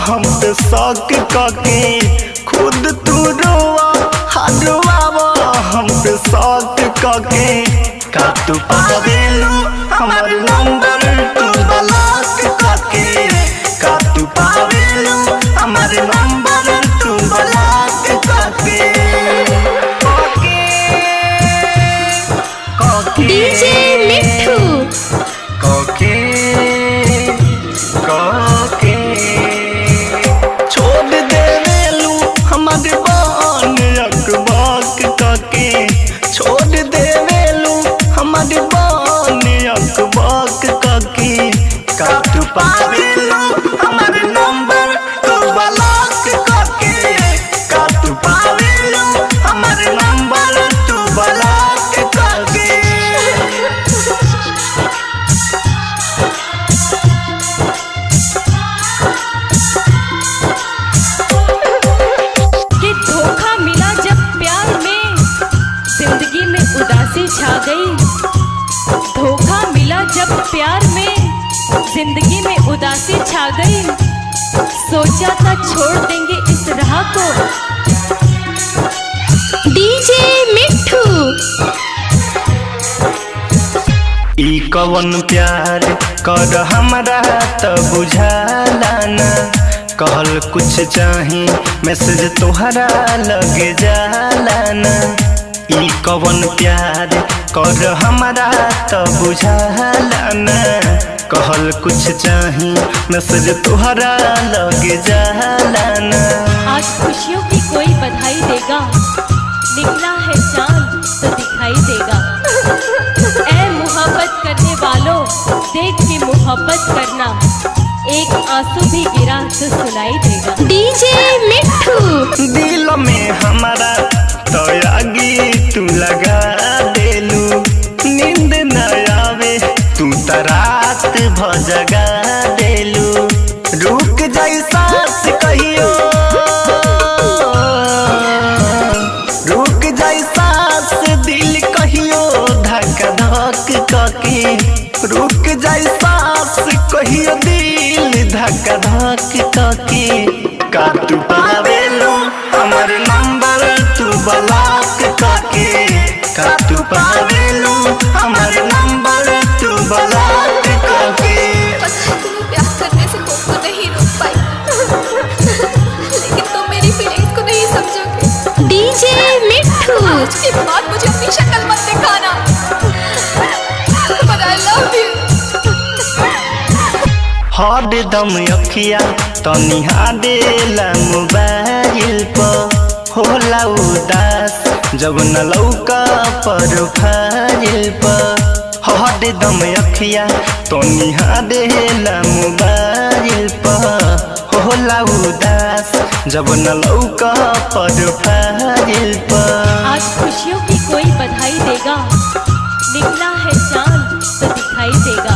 हम पे शौक काके खुद तू रोवा हरवावा हम पे शौक काके का तू पावेलू हमार नंबर तू ब्लॉक काके का तू पावेलू हमार नंबर तू ब्लॉक काके डीजे मिठू काके काके छोड़ देवेलू हमारे बान अकबाक काके छोड़ देवेलू हमारे बान अकबाक काके का तू पावेलू हमारे नंबर तू ब्लॉक काके का तू पावेलू हमारे नंबर तू ब्लॉक काके उदासी छा गई। धोखा मिला जब प्यार में जिंदगी में उदासी छा गई। सोचा था छोड़ देंगे इस राह को। डीजे मिठू ई कवन प्यार कर हमरा त बुझाला ना कहल कुछ चाही मैसेज तोहरा लगे जाला ना ई कवन प्यार कर हमरा त बुझाला ना कहल कुछ चाही मैसेज तोहरा लगे जाला ना। आज खुशियों की कोई बधाई देगा, निकला है चांद तो दिखाई देगा। ऐ मोहब्बत करने वालों देख के मोहब्बत करना, एक आंसू भी गिरा तो सुनाई देगा। डीजे मिठू दिल में हमारा तो आगी तू लगा देलू नींद न आवे तू त रात भ जगा देलू रुक जाई सांस कहियो रुक जाई सांस दिल कहियो धक धक काके रुक जाई सांस कहियो दिल धक धक काके का तू पावेलू हमार नंबर तू ब्लॉक काके का तू पावेलू हमार नंबर तू ब्लॉक काके। तुम्हें प्यार करने से खुद को नहीं रोक पाई, लेकिन तुम मेरी फीलिंग्स को नहीं समझोगे। डीजे मिठू आज के बाद मुझे अपनी शक्ल मत दिखाना, but I love you। हर दम अखिया तनी हाडेला मोबाइल पर होला उदास जब न लौका प्रोफाइल पर हर दम अखिया तनी हाडेला मोबाइल पर होला उदास जब न लौका प्रोफाइल पर। आज खुशियों की कोई बधाई देगा, निकला है चांद तो दिखाई देगा।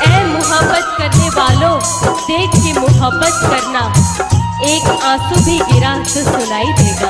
ऐ मोहब्बत करने वालों देख के मोहब्बत करना, एक आंसू भी गिरा तो सुनाई देगा।